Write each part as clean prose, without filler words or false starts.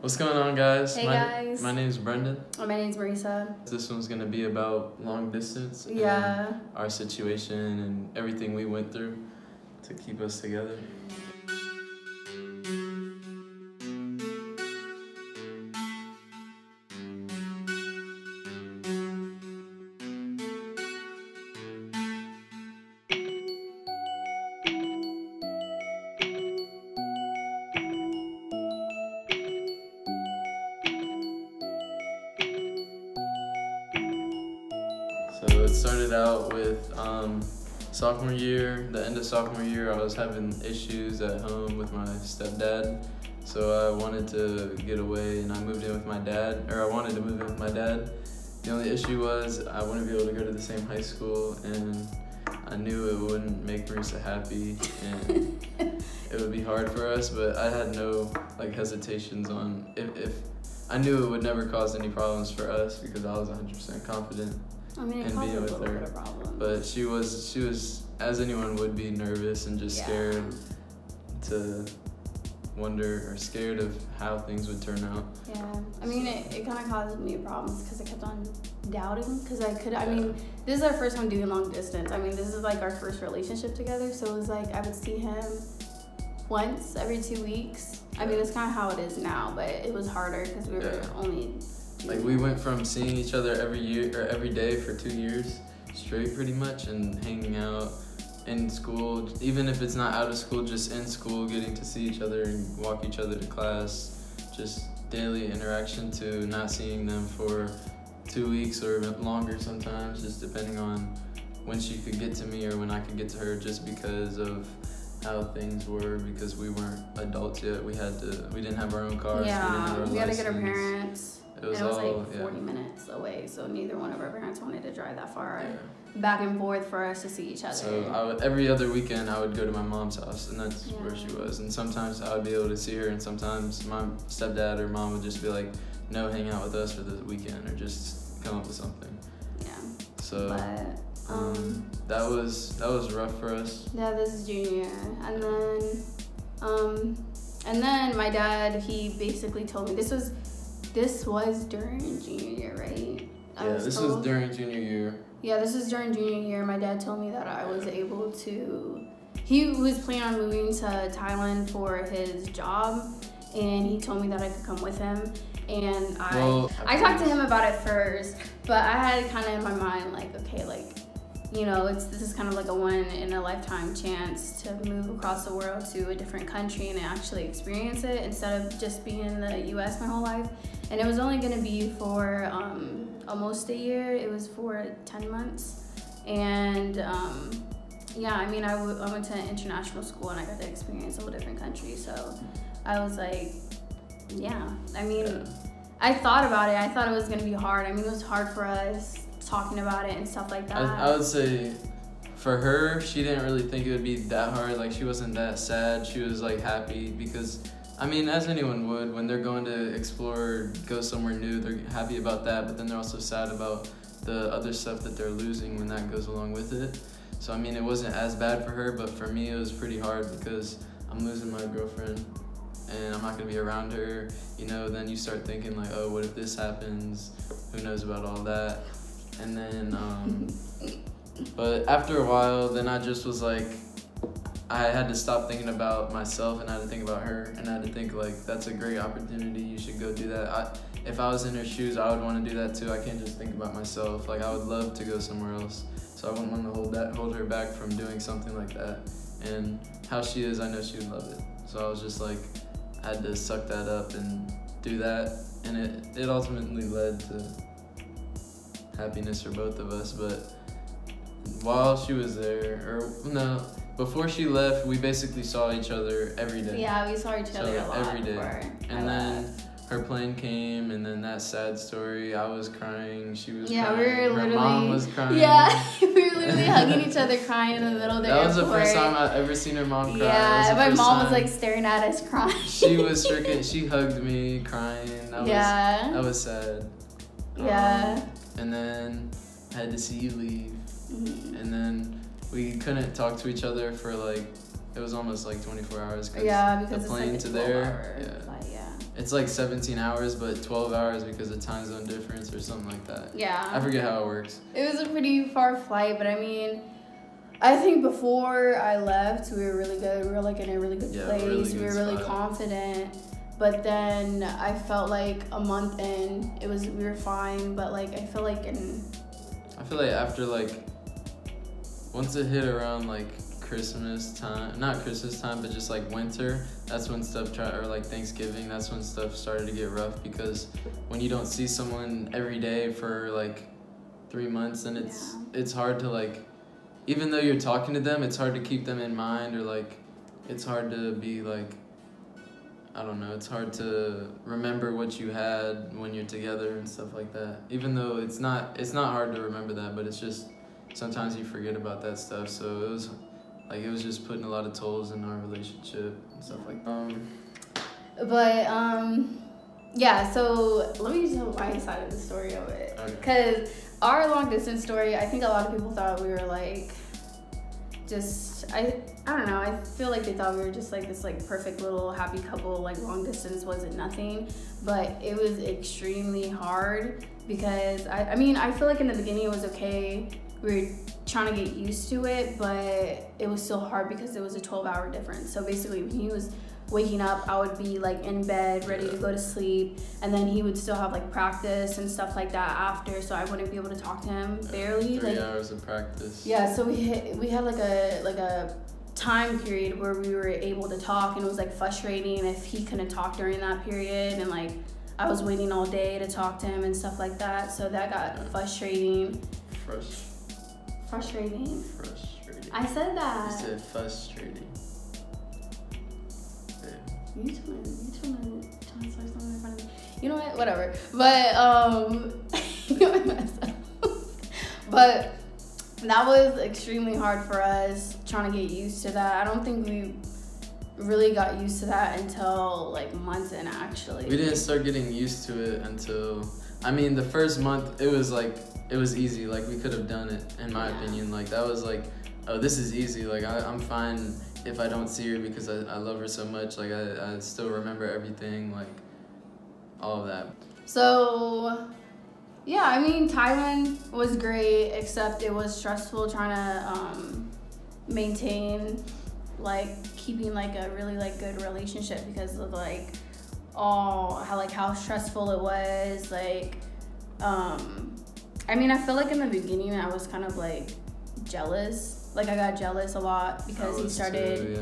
What's going on, guys? Hey, guys. My name's Brendan. My name's Marissa. This one's going to be about long distance. Yeah. And our situation and everything we went through to keep us together. So it started out with sophomore year. The end of sophomore year, I was having issues at home with my stepdad. So I wanted to get away and I moved in with my dad, or I wanted to move in with my dad. The only issue was I wouldn't be able to go to the same high school, and I knew it wouldn't make Marissa happy and it would be hard for us, but I had no hesitations on if I knew it would never cause any problems for us because I was 100% confident. I mean, it and caused being a with little her. bit of problem. But she was, as anyone would be, nervous and just scared of how things would turn out. Yeah, I mean, it kind of caused me problems because I kept on doubting because I mean, this is our first time doing long distance. I mean, this is like our first relationship together, so it was like I would see him once every 2 weeks. I mean, it's kind of how it is now, but it was harder because we were only we went from seeing each other every day for 2 years straight pretty much, and hanging out in school, even if it's not out of school, just in school, getting to see each other and walk each other to class, just daily interaction, to not seeing them for 2 weeks or longer sometimes, just depending on when she could get to me or when I could get to her, just because of how things were, because we weren't adults yet. We didn't have our own cars. We had to get our parents. It was 40 minutes away, so neither one of our parents wanted to drive that far back and forth for us to see each other. So every other weekend I would go to my mom's house, and that's where she was. And sometimes I would be able to see her, and sometimes my stepdad or mom would just be like, "No, hang out with us for the weekend," or just come up with something. Yeah. So that was rough for us. Yeah, this is junior, and then my dad, he basically told me this was during junior year, right? This was during junior year. Yeah, this is during junior year. My dad told me that I was able to. He was planning on moving to Thailand for his job, and he told me that I could come with him. And I talked to him about it first, but I had kind of in my mind this is kind of like a one-in-a-lifetime chance to move across the world to a different country and actually experience it instead of just being in the U.S. my whole life. And it was only going to be for almost a year. It was for 10 months. And I mean, I went to international school and I got to experience a whole different country. So I was like, I thought about it. I thought it was going to be hard. I mean, it was hard for us talking about it and stuff like that. I would say for her, she didn't really think it would be that hard. Like, she wasn't that sad. She was happy because, I mean, as anyone would, when they're going to explore, go somewhere new, they're happy about that, but then they're also sad about the other stuff that they're losing when that goes along with it. So, I mean, it wasn't as bad for her, but for me, it was pretty hard because I'm losing my girlfriend and I'm not going to be around her. Then you start thinking oh, what if this happens? Who knows about all that? And then, but after a while, then I just was I had to stop thinking about myself and I had to think about her, and I had to think that's a great opportunity. You should go do that. If I was in her shoes, I would want to do that too. I can't just think about myself. I would love to go somewhere else. So I wouldn't want to hold her back from doing something like that. And how she is, I know she would love it. So I was just I had to suck that up and do that. And it ultimately led to happiness for both of us. But while she was there, before she left, we basically saw each other every day. Yeah, we saw each other a lot every day. And then her plane came, and then that sad story, I was crying, she was crying, we were literally, her mom was crying. Yeah, we were literally hugging each other, crying in the middle of the airport. That was the first time I've ever seen her mom cry. Yeah, my mom was staring at us crying. She was stricken. She hugged me, crying. That was sad. Yeah. And then I had to see you leave. Mm-hmm. And then we couldn't talk to each other for it was almost 24 hours. Because the plane to there. it's like 17 hours, but 12 hours because of time zone difference or something like that. Yeah. I forget how it works. It was a pretty far flight, but I mean, I think before I left, we were really good. We were like in a really good place. Really we were good really spot. confident. But then I felt like a month in, we were fine. But like I feel like after like once it hit around like Christmas time, not Christmas time, but just like winter, that's when or like Thanksgiving, that's when stuff started to get rough, because when you don't see someone every day for like 3 months, then it's hard to like, even though you're talking to them, it's hard to keep them in mind, or like it's hard to be like, I don't know, it's hard to remember what you had when you're together and stuff like that. Even though it's not hard to remember that, but it's just sometimes you forget about that stuff. So it was just putting a lot of tolls in our relationship and stuff like that. Yeah, so let me tell my side of the story of it. Okay. Because our long distance story, I think a lot of people thought we were like, I don't know, I feel like they thought we were just like this like perfect little happy couple, like long distance wasn't nothing, but it was extremely hard because I mean, I feel like in the beginning it was okay. We were trying to get used to it, but it was still hard because it was a 12-hour difference. So basically when he was waking up, I would be like in bed ready to go to sleep, and then he would still have like practice and stuff like that after, so I wouldn't be able to talk to him barely. 3 hours of practice. Yeah, so we had like a time period where we were able to talk, and it was like frustrating if he couldn't talk during that period, and like I was waiting all day to talk to him and stuff like that, so that got frustrating. Frustrating. I said that. You said frustrating. You trying to say something in front of me? You know what? Whatever. But you know what I messed up. But that was extremely hard for us trying to get used to that. I don't think we really got used to that until like months in, actually. We didn't start getting used to it until, I mean, the first month it was easy. Like we could have done it, in my opinion. Like that was like, oh, this is easy. Like I'm fine if I don't see her because I love her so much. Like I still remember everything, like all of that. So yeah, I mean, Thailand was great, except it was stressful trying to maintain like keeping like a really like good relationship because of like how stressful it was. Like I mean, I feel like in the beginning I was kind of like jealous. Like I got jealous a lot because he started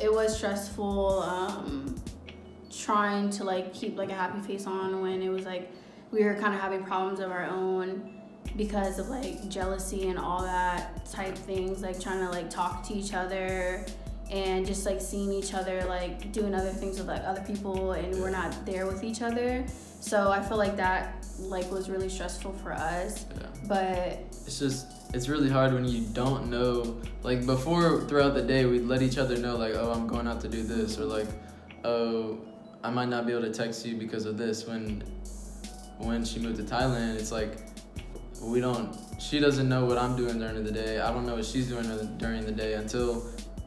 it was stressful trying to like keep like a happy face on when it was like we were kind of having problems of our own because of like jealousy and all that type things, like trying to like talk to each other and just like seeing each other like doing other things with like other people, and we're not there with each other. So I feel like that like was really stressful for us. But it's really hard when you don't know. Like before, throughout the day, we'd let each other know like, oh, I'm going out to do this, or like, oh, I might not be able to text you because of this. When she moved to Thailand, it's like she doesn't know what I'm doing during the day. I don't know what she's doing during the day until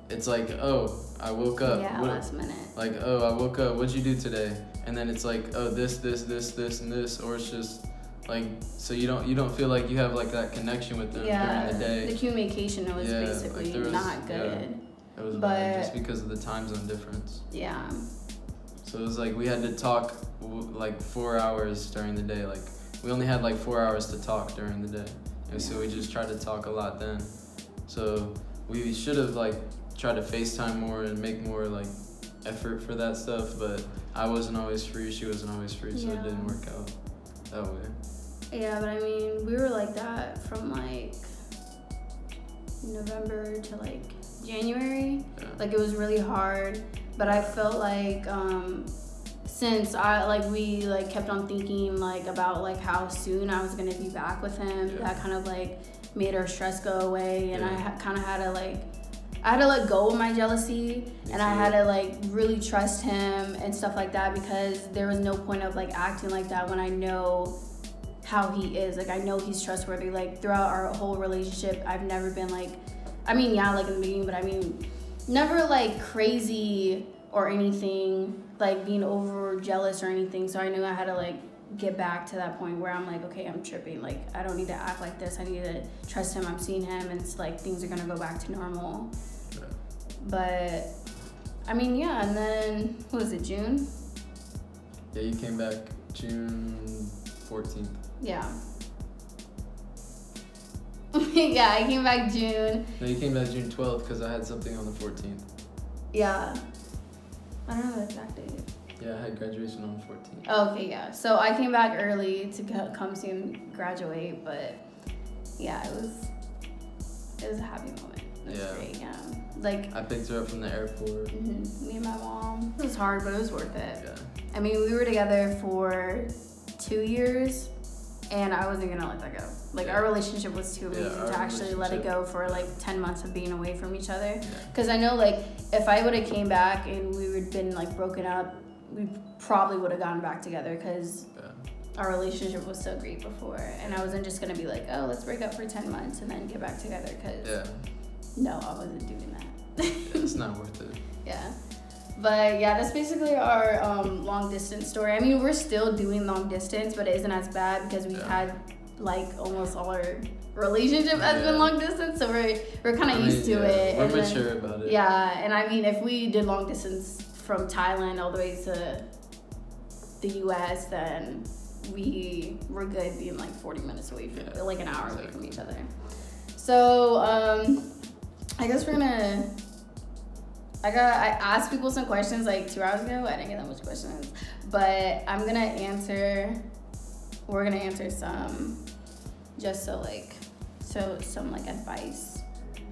it's like, oh, I woke up. Yeah, last minute. Like, oh, I woke up. What'd you do today? And then it's like, oh, this, and this, or it's just like, so you don't feel like you have like that connection with them during the day. The communication was basically like not good. It was bad just because of the time zone difference. Yeah. So it was like we had to talk like 4 hours during the day. Like we only had like 4 hours to talk during the day, and so we just tried to talk a lot then. So we should have like tried to FaceTime more and make more like effort for that stuff, but I wasn't always free, she wasn't always free, so it didn't work out that way. Yeah, but I mean, we were like that from like November to like January. Like it was really hard, but I felt like since we kept on thinking like about like how soon I was gonna be back with him, that kind of like made our stress go away, and I kind of had to like I had to let go of my jealousy, and I had to like really trust him and stuff like that, because there was no point of like acting like that when I know how he is. Like I know he's trustworthy. Like throughout our whole relationship, I've never been like, I mean, yeah, like in the beginning, but I mean, never like crazy or anything like being over jealous or anything, so I knew I had to like get back to that point where I'm like, okay, I'm tripping, like I don't need to act like this, I need to trust him, I'm seeing him, and it's like things are gonna go back to normal. Yeah. But I mean, yeah, and then what was it, June? Yeah, you came back June 14th. Yeah. Yeah, I came back June. No, you came back June 12th because I had something on the 14th. Yeah. I don't know the exact date. Yeah, I had graduation on the 14th. Oh, okay, yeah. So I came back early to come see him graduate, but yeah, it was a happy moment. It was great, yeah. Like, I picked her up from the airport. Mm-hmm, me and my mom. It was hard, but it was worth it. Yeah. I mean, we were together for 2 years, and I wasn't gonna let that go. Like, our relationship was too amazing to actually let it go for like 10 months of being away from each other. Because I know, like, if I would have came back and we would have been like broken up, we probably would have gotten back together because our relationship was so great before. And I wasn't just gonna be like, oh, let's break up for 10 months and then get back together, because no, I wasn't doing that. It's not worth it. Yeah. But yeah, that's basically our long distance story. I mean, we're still doing long distance, but it isn't as bad because we've had like almost all our relationship has been long distance, so we're kind of used to it. We're mature about it. Yeah, and I mean, if we did long distance from Thailand all the way to the US, then we were good being like 40 minutes away from, like an hour away from each other. So I guess we're gonna. I asked people some questions like 2 hours ago. I didn't get that much questions, but I'm gonna answer. We're gonna answer some, just so some like advice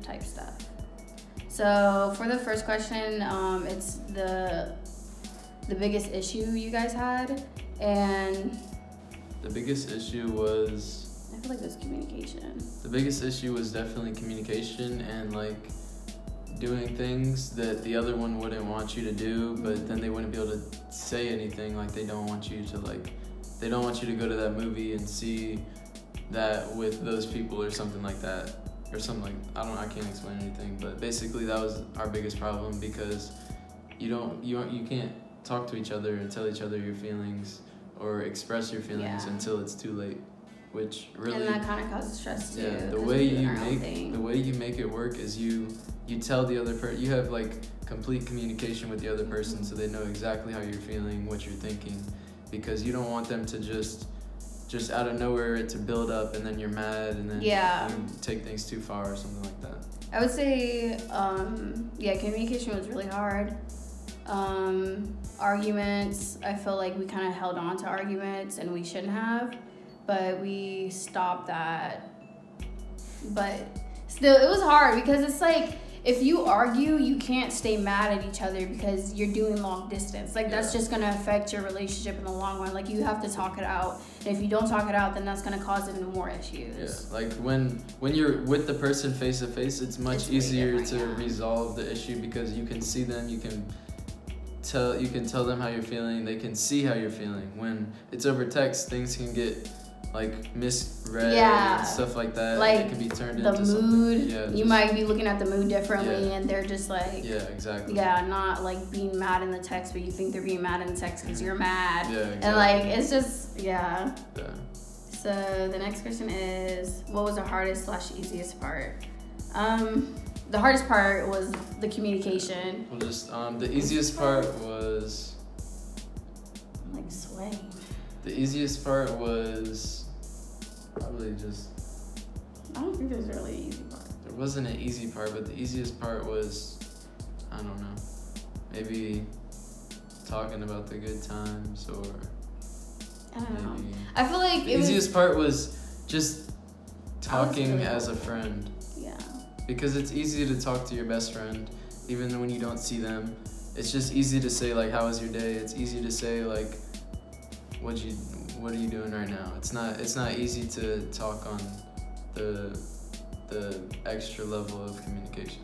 type stuff. So for the first question, it's the biggest issue you guys had, and the biggest issue was, I feel like it was communication. The biggest issue was definitely communication and like doing things that the other one wouldn't want you to do, but then they wouldn't be able to say anything. Like they don't want you to go to that movie and see that with those people or something like that, or something like, I can't explain anything, but basically that was our biggest problem, because you can't talk to each other and tell each other your feelings or express your feelings until it's too late, which really, and that kind of causes stress too. Yeah, the way you make it work is you tell the other person, you have like complete communication with the other person, so they know exactly how you're feeling, what you're thinking, because you don't want them to just out of nowhere it to build up and then you're mad and then you take things too far or something like that. I would say, communication was really hard. Arguments, I feel like we kind of held on to arguments and we shouldn't have, but we stopped that. But still, it was hard because it's like, if you argue, you can't stay mad at each other because you're doing long distance. Like, that's just going to affect your relationship in the long run. Like, you have to talk it out. And if you don't talk it out, then that's going to cause even more issues. Yeah, like when you're with the person face to face, it's much easier to resolve the issue because you can see them, you can tell them how you're feeling, they can see how you're feeling. When it's over text, things can get like misread and stuff like that. Like it can be turned the into mood. something. You might be looking at the mood differently, and they're just like not like being mad in the text, but you think they're being mad in the text because you're mad. Yeah, exactly. And like it's just So the next question is, what was the hardest/easiest part? The hardest part was the communication. Well, just the easiest part was like sweating. The easiest part was probably just, I don't think there's really an easy part. There wasn't an easy part, but the easiest part was, I don't know, maybe talking about the good times, or I don't know. I feel like the easiest part was just talking as a friend. Yeah. Because it's easy to talk to your best friend, even when you don't see them. It's just easy to say like, how was your day? It's easy to say like, what are you doing right now? It's not easy to talk on the extra level of communication.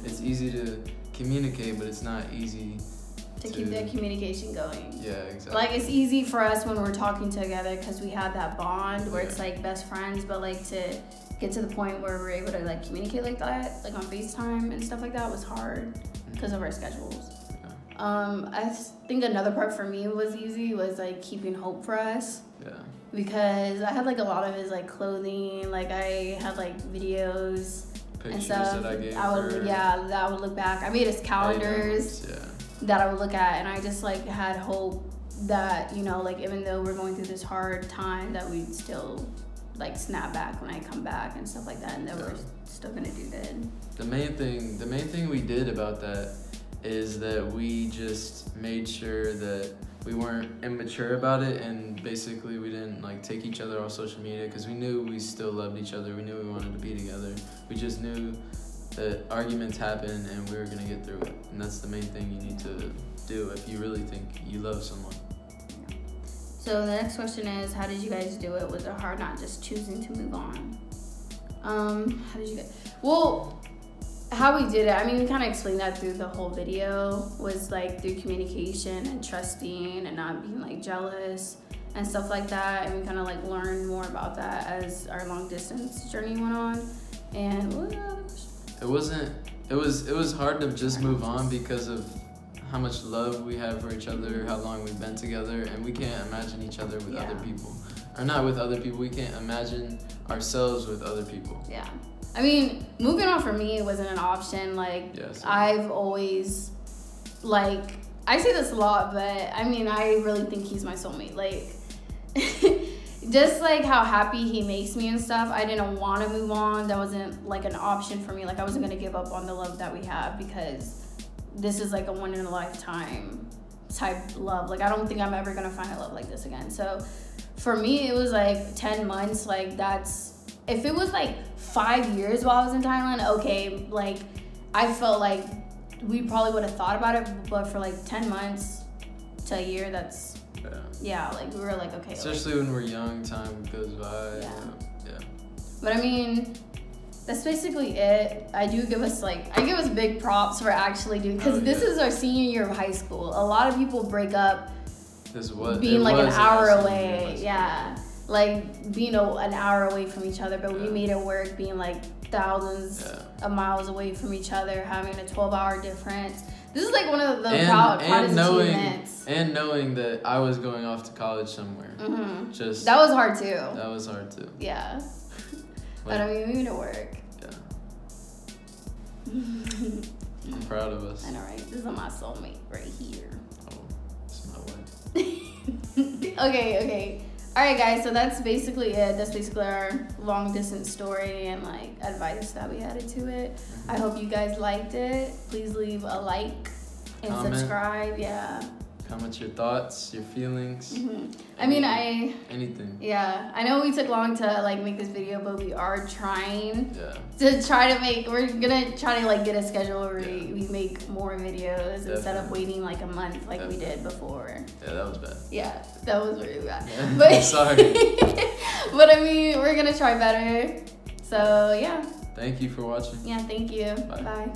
It's easy to communicate, but it's not easy to keep that communication going. Yeah, exactly. Like, it's easy for us when we're talking together because we have that bond where it's like best friends, but like to get to the point where we're able to like communicate like that, like on FaceTime and stuff like that, was hard because of our schedules. I think another part for me was easy was like keeping hope for us. Yeah. Because I had like a lot of his like clothing, like I had like videos Pictures and stuff. that I gave I would, her. yeah, that I would look back. I made his calendars that I would look at, and I just like had hope that, you know, like even though we're going through this hard time, that we'd still like snap back when I come back and stuff like that, and that we're still gonna do good. The main thing we did about that is that we just made sure that we weren't immature about it, and basically we didn't like take each other off social media because we knew we still loved each other. We knew we wanted to be together. We just knew that arguments happen and we were gonna get through it, and that's the main thing you need to do if you really think you love someone. So the next question is, how did you guys do it? Was it hard not just choosing to move on? How did you guys? Well, how we did it, I mean, we kind of explained that through the whole video, was like through communication and trusting and not being like jealous and stuff like that. And we kind of like learned more about that as our long distance journey went on. And what was the other question? It was hard to just move on because of how much love we have for each other, how long we've been together, and we can't imagine each other with other people. Or not with other people, we can't imagine ourselves with other people. Yeah. I mean, moving on for me wasn't an option. Like, I've always, like, I say this a lot, but I mean, I really think he's my soulmate. Like, just like how happy he makes me and stuff, I didn't want to move on. That wasn't like an option for me. Like, I wasn't going to give up on the love that we have, because this is like a one in a lifetime type love. Like, I don't think I'm ever going to find a love like this again. So for me, it was like 10 months. Like, that's, if it was like 5 years while I was in Thailand, okay, like I felt like we probably would have thought about it, but for like 10 months to a year, that's like we were like, okay, especially when we're young, time goes by. Yeah. But I mean, that's basically it. I give us big props for actually doing, because this is our senior year of high school. A lot of people break up being like an hour away. Yeah. Like being an hour away from each other, but we made it work, being like thousands of miles away from each other, having a 12-hour difference. This is like one of the proudest achievements. And knowing that I was going off to college somewhere. Mm-hmm. That was hard too. That was hard too. Yeah. But I mean, we made it work. Yeah. I'm proud of us. I know, right? This is my soulmate right here. Oh, it's my wife. Okay. All right, guys, so that's basically it. That's basically our long distance story and like advice that we added to it. I hope you guys liked it. Please leave a like and subscribe. Yeah. Comment your thoughts, your feelings. Mm-hmm. I mean, anything. Yeah, I know we took long to like make this video, but we are trying to try to make. We're gonna try to like get a schedule where we make more videos instead of waiting like a month like we did before. Yeah, that was bad. Yeah, that was really bad. Yeah. But sorry. But I mean, we're gonna try better. So yeah. Thank you for watching. Yeah, thank you. Bye. Bye.